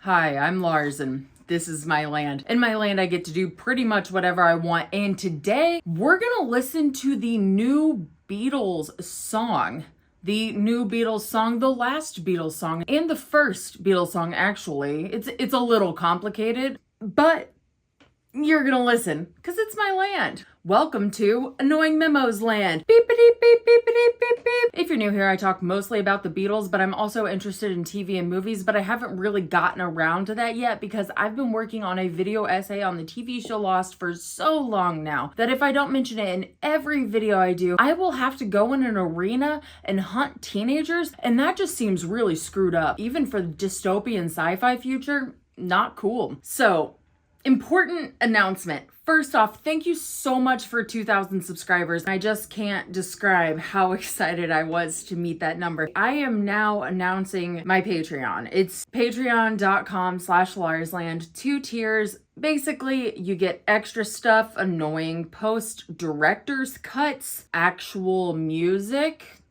Hi, I'm Lars and this is my land. In my land, I get to do pretty much whatever I want. And today, we're gonna listen to the new Beatles song. The new Beatles song, the last Beatles song, and the first Beatles song, actually. It's a little complicated, but you're gonna listen, because it's my land. Welcome to Annoying Memos Land. Beep beep beep beep beep beep beep. If you're new here, I talk mostly about the Beatles, but I'm also interested in TV and movies, but I haven't really gotten around to that yet because I've been working on a video essay on the TV show Lost for so long now that if I don't mention it in every video I do, I will have to go in an arena and hunt teenagers, and that just seems really screwed up. Even for the dystopian sci-fi future, not cool. So, important announcement. First off, thank you so much for 2,000 subscribers. I just can't describe how excited I was to meet that number. I am now announcing my Patreon. It's patreon.com/LarsLand, 2 tiers. Basically, you get extra stuff, annoying post director's cuts, actual music.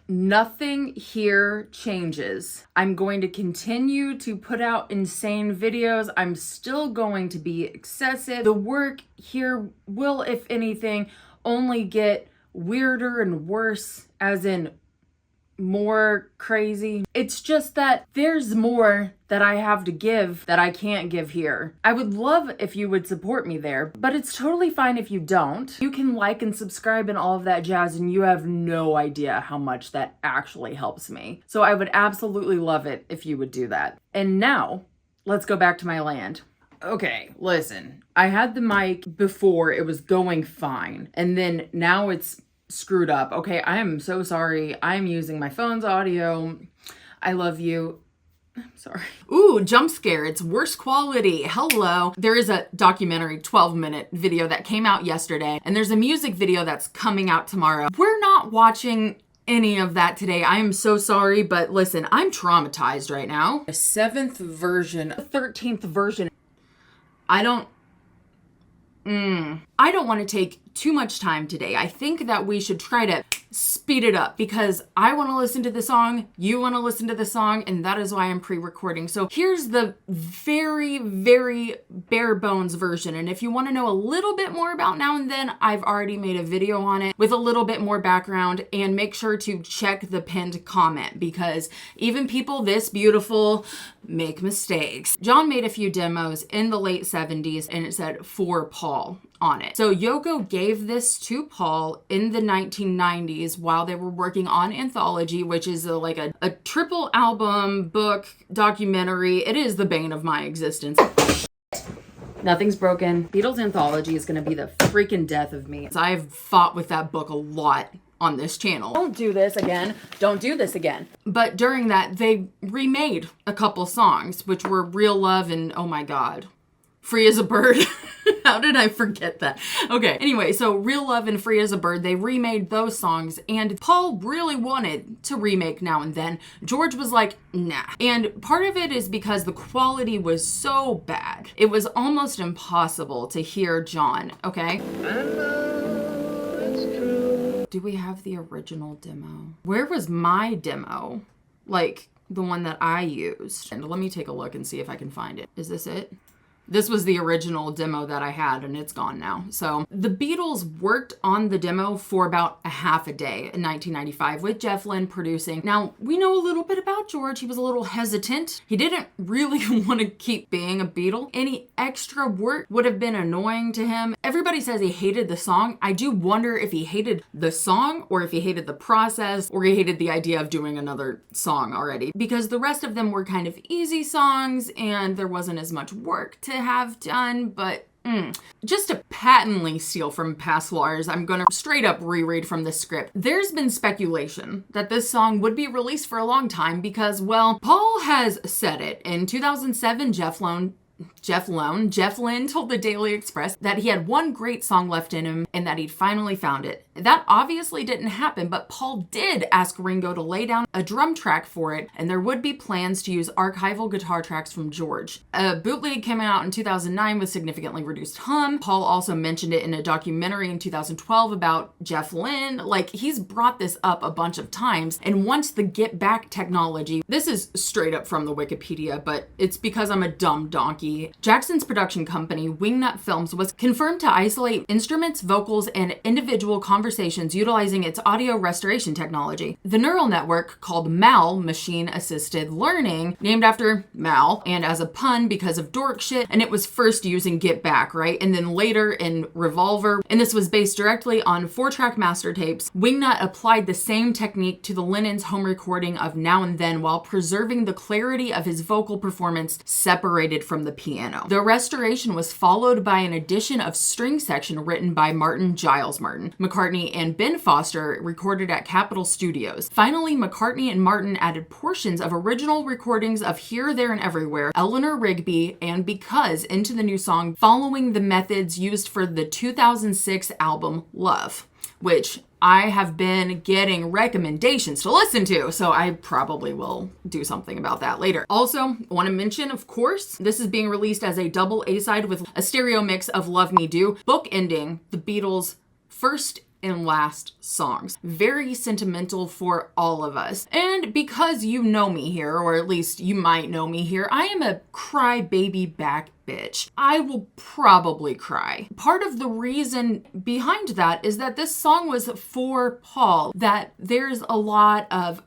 Nothing here changes. I'm going to continue to put out insane videos. I'm still going to be excessive. The work here will, if anything, only get weirder and worse, as in more crazy. It's just that there's more that I have to give that I can't give here. I would love if you would support me there, but it's totally fine if you don't. You can like and subscribe and all of that jazz, and you have no idea how much that actually helps me. So I would absolutely love it if you would do that. And now, let's go back to my land. Okay, listen. I had the mic before, it was going fine, and then now it's screwed up. Okay, I am so sorry. I'm using my phone's audio. I love you. I'm sorry. Ooh, jump scare. It's worst quality. Hello. There is a documentary 12-minute video that came out yesterday, and there's a music video that's coming out tomorrow. We're not watching any of that today. I am so sorry, but listen, I'm traumatized right now. The 7th version, 13th version. I don't want to take too much time today. I think that we should try to speed it up because I want to listen to the song, you want to listen to the song, and that is why I'm pre-recording. So here's the very, very bare bones version. And if you want to know a little bit more about Now and Then, I've already made a video on it with a little bit more background, and make sure to check the pinned comment because even people this beautiful make mistakes. John made a few demos in the late 70s and it said "for Paul" on it. So Yoko gave this to Paul in the 1990s while they were working on Anthology, which is like a triple album, book, documentary. It is the bane of my existence. Nothing's broken. Beatles Anthology is gonna be the freaking death of me. I've fought with that book a lot on this channel. Don't do this again. Don't do this again. But during that, they remade a couple songs, which were Real Love and, oh my God, Free as a Bird. How did I forget that? Okay, anyway, so Real Love and Free as a Bird, they remade those songs, and Paul really wanted to remake Now and Then. George was like, nah. And part of it is because the quality was so bad. It was almost impossible to hear John, okay? Do we have the original demo? Where was my demo? Like, the one that I used. And let me take a look and see if I can find it. Is this it? This was the original demo that I had, and it's gone now. So the Beatles worked on the demo for about a half a day in 1995 with Jeff Lynne producing. Now, we know a little bit about George. He was a little hesitant. He didn't really want to keep being a Beatle. Any extra work would have been annoying to him. Everybody says he hated the song. I do wonder if he hated the song or if he hated the process or he hated the idea of doing another song already, because the rest of them were kind of easy songs and there wasn't as much work to have done. But just to patently steal from past Lars, I'm gonna straight up reread from the script. There's been speculation that this song would be released for a long time because, well, Paul has said it. In 2007, Jeff Lynne Jeff Lynne told the Daily Express that he had one great song left in him and that he'd finally found it. That obviously didn't happen, but Paul did ask Ringo to lay down a drum track for it, and there would be plans to use archival guitar tracks from George. A bootleg came out in 2009 with significantly reduced hum. Paul also mentioned it in a documentary in 2012 about Jeff Lynne. Like, he's brought this up a bunch of times, and once the Get Back technology, this is straight up from the Wikipedia, but it's because I'm a dumb donkey. Jackson's production company, Wingnut Films, was confirmed to isolate instruments, vocals, and individual conversations utilizing its audio restoration technology. The neural network, called MAL, Machine Assisted Learning, named after Mal, and as a pun because of dork shit, and it was first used in Get Back, right? And then later in Revolver, and this was based directly on 4-track master tapes. Wingnut applied the same technique to the Lennon's home recording of Now and Then while preserving the clarity of his vocal performance separated from the piano. The restoration was followed by an addition of string section written by Giles Martin. McCartney and Ben Foster recorded at Capitol Studios. Finally, McCartney and Martin added portions of original recordings of Here, There, and Everywhere, Eleanor Rigby, and Because into the new song, following the methods used for the 2006 album Love, which I have been getting recommendations to listen to, so I probably will do something about that later. Also, want to mention, of course, this is being released as a double A-side with a stereo mix of Love Me Do, bookending the Beatles' first and last songs. Very sentimental for all of us. And because you know me here, or at least you might know me here, I am a crybaby back bitch. I will probably cry. Part of the reason behind that is that this song was for Paul, that there's a lot of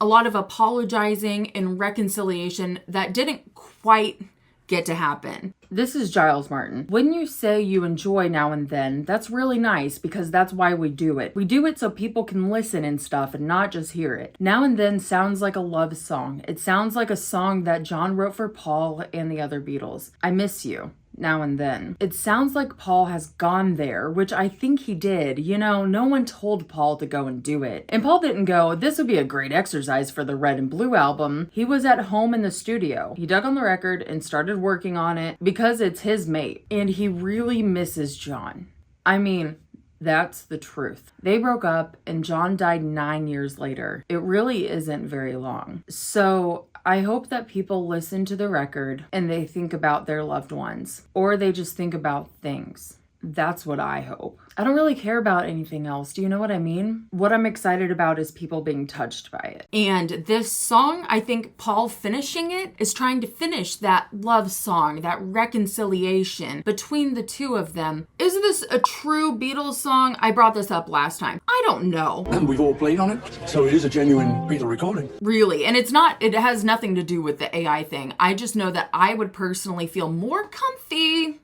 apologizing and reconciliation that didn't quite get to happen. This is Giles Martin. When you say you enjoy Now and Then, that's really nice because that's why we do it. We do it so people can listen and stuff and not just hear it. Now and Then sounds like a love song. It sounds like a song that John wrote for Paul and the other Beatles. I miss you. Now and Then. It sounds like Paul has gone there, which I think he did. You know, no one told Paul to go and do it. And Paul didn't go, this would be a great exercise for the Red and Blue album. He was at home in the studio. He dug on the record and started working on it because it's his mate. And he really misses John. I mean, that's the truth. They broke up and John died 9 years later. It really isn't very long. So I hope that people listen to the record and they think about their loved ones, or they just think about things. That's what I hope. I don't really care about anything else. Do you know what I mean? What I'm excited about is people being touched by it. And this song, I think Paul finishing it is trying to finish that love song, that reconciliation between the two of them. Is this a true Beatles song? I brought this up last time. I don't know. And we've all played on it, so it is a genuine Beatle recording. Really, and it has nothing to do with the AI thing. I just know that I would personally feel more comfy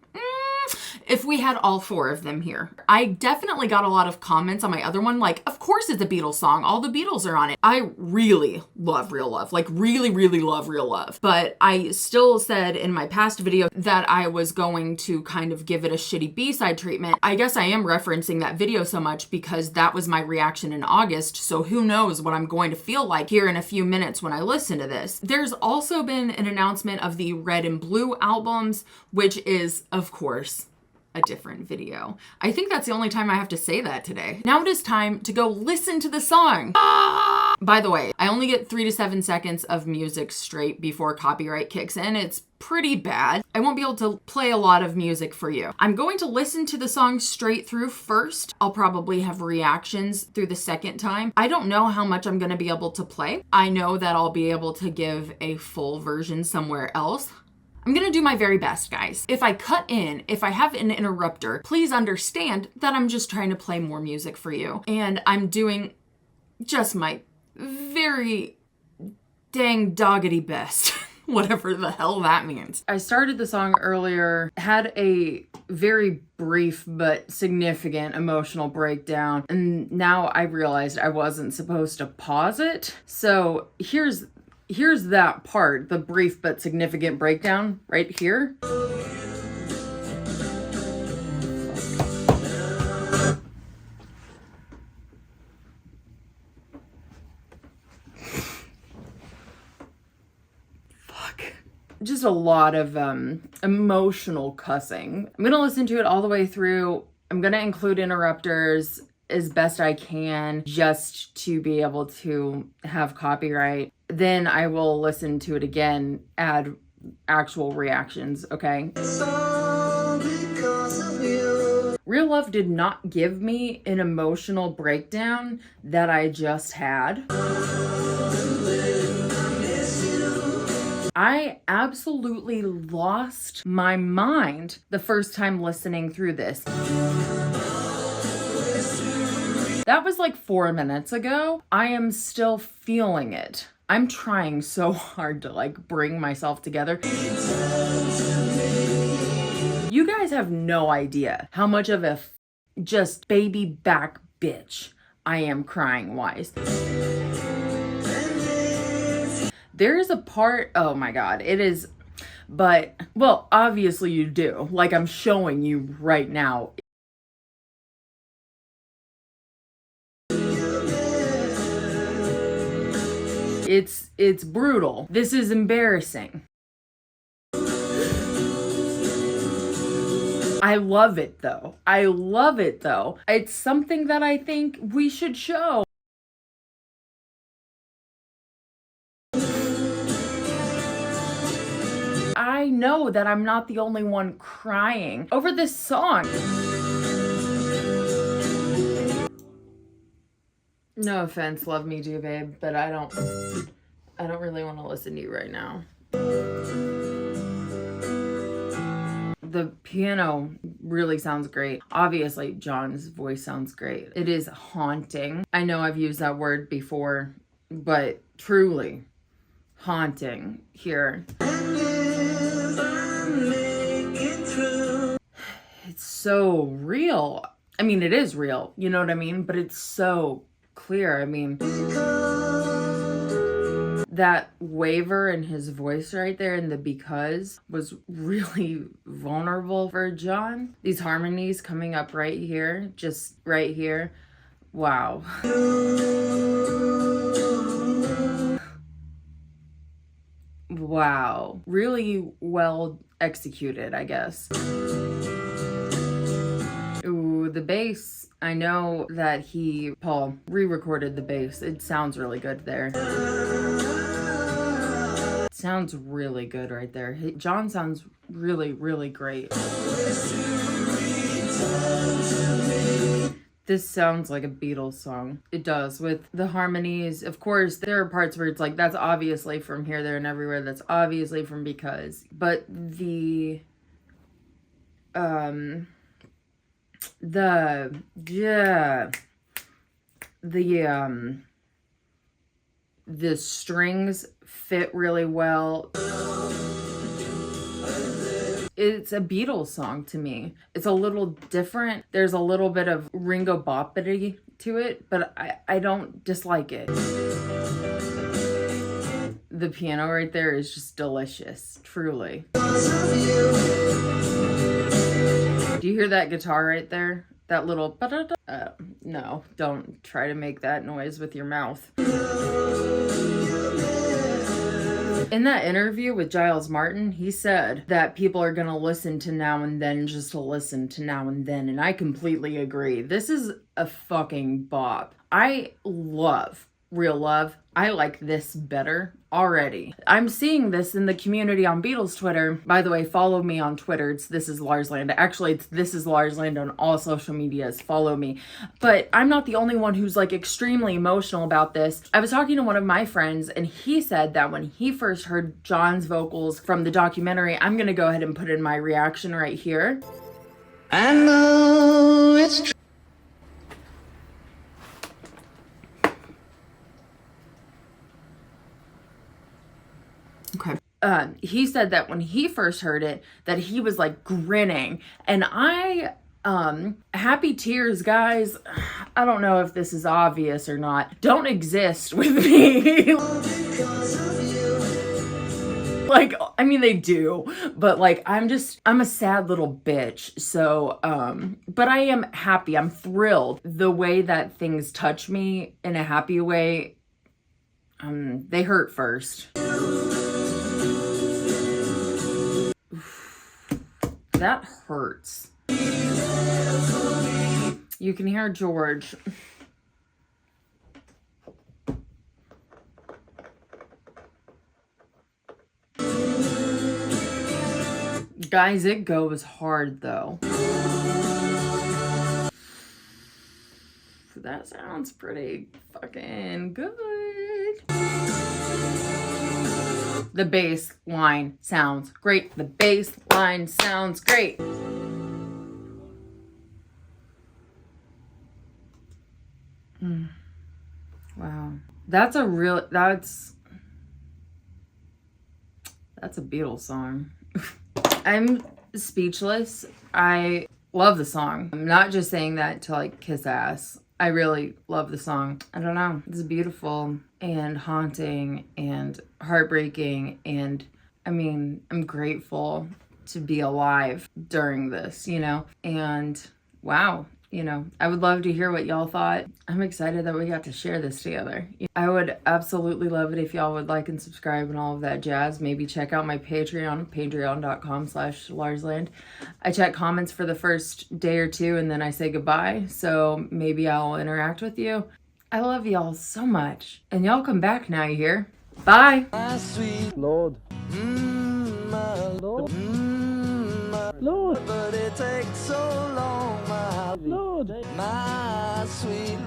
if we had all 4 of them here. I definitely got a lot of comments on my other one, like, of course it's a Beatles song. All the Beatles are on it. I really love Real Love, like really, really love Real Love. But I still said in my past video that I was going to kind of give it a shitty B-side treatment. I guess I am referencing that video so much because that was my reaction in August. So who knows what I'm going to feel like here in a few minutes when I listen to this. There's also been an announcement of the Red and Blue albums, which is, of course, a different video. I think that's the only time I have to say that today. Now it is time to go listen to the song. By the way, I only get 3 to 7 seconds of music straight before copyright kicks in. It's pretty bad. I won't be able to play a lot of music for you. I'm going to listen to the song straight through first. I'll probably have reactions through the second time. I don't know how much I'm going to be able to play. I know that I'll be able to give a full version somewhere else. I'm gonna do my very best, guys. If I cut in, if I have an interrupter, please understand that I'm just trying to play more music for you. And I'm doing just my very dang doggedy best. Whatever the hell that means. I started the song earlier, had a very brief but significant emotional breakdown, and now I realized I wasn't supposed to pause it. So here's that part, the brief but significant breakdown right here. Fuck. just a lot of emotional cussing. I'm gonna listen to it all the way through. I'm gonna include interrupters as best I can just to be able to have copyright. Then I will listen to it again, add actual reactions, okay? Real Love did not give me an emotional breakdown that I just had. I absolutely lost my mind the first time listening through this. That was like 4 minutes ago. I am still feeling it. I'm trying so hard to like bring myself together. You guys have no idea how much of a just baby back bitch I am crying wise. There is a part, oh my God, it is, but, well, obviously you do. Like I'm showing you right now. It's brutal. This is embarrassing. I love it though. I love it though. It's something that I think we should show. I know that I'm not the only one crying over this song. No offense, love me do, babe, but I don't really want to listen to you right now. The piano really sounds great. Obviously, John's voice sounds great. It is haunting. I know I've used that word before, but truly haunting here. It's so real. I mean, it is real, you know what I mean? But it's so clear. I mean, that waver in his voice right there in the because was really vulnerable for John. These harmonies coming up right here, just right here. Wow. Wow. Really well executed, I guess. Ooh, the bass. I know that Paul re-recorded the bass. It sounds really good there. It sounds really good right there. John sounds really, really great. This sounds like a Beatles song. It does, with the harmonies. Of course, there are parts where it's like, that's obviously from Here, There, and Everywhere. That's obviously from Because. But the strings fit really well. It's a Beatles song to me. It's a little different. There's a little bit of Ringo Boppity to it, but I don't dislike it. The piano right there is just delicious, truly. Do you hear that guitar right there? That little no, don't try to make that noise with your mouth. In that interview with Giles Martin, he said that people are going to listen to Now and Then just to listen to Now and Then, and I completely agree. This is a fucking bop. I love Real Love. I like this better already. I'm seeing this in the community on Beatles Twitter. By the way, follow me on Twitter. It's This Is Larsland. Actually, it's This Is Larsland on all social medias. Follow me. But I'm not the only one who's like extremely emotional about this. I was talking to one of my friends and he said that when he first heard John's vocals from the documentary, I'm gonna go ahead and put in my reaction right here. I know it's true. Okay. He said that when he first heard it, that he was like grinning, and happy tears, guys, I don't know if this is obvious or not, don't exist with me. Like, I mean, they do, but like, I'm a sad little bitch. So, but I am happy. I'm thrilled. The way that things touch me in a happy way, they hurt first. That hurts. You can hear George. Guys, it goes hard though. That sounds pretty fucking good. The bass line sounds great. The bass line sounds great. Wow. That's a Beatles song. I'm speechless. I love the song. I'm not just saying that to like kiss ass. I really love the song. I don't know. It's beautiful and haunting and heartbreaking. And I mean, I'm grateful to be alive during this, you know? And wow, you know, I would love to hear what y'all thought. I'm excited that we got to share this together. I would absolutely love it if y'all would like and subscribe and all of that jazz. Maybe check out my Patreon, patreon.com/LarsLand. I check comments for the first day or two and then I say goodbye. So maybe I'll interact with you. I love y'all so much. And y'all come back now, you hear? Bye. My sweet Lord, my Lord, my Lord, but it takes so long, my Lord. my sweet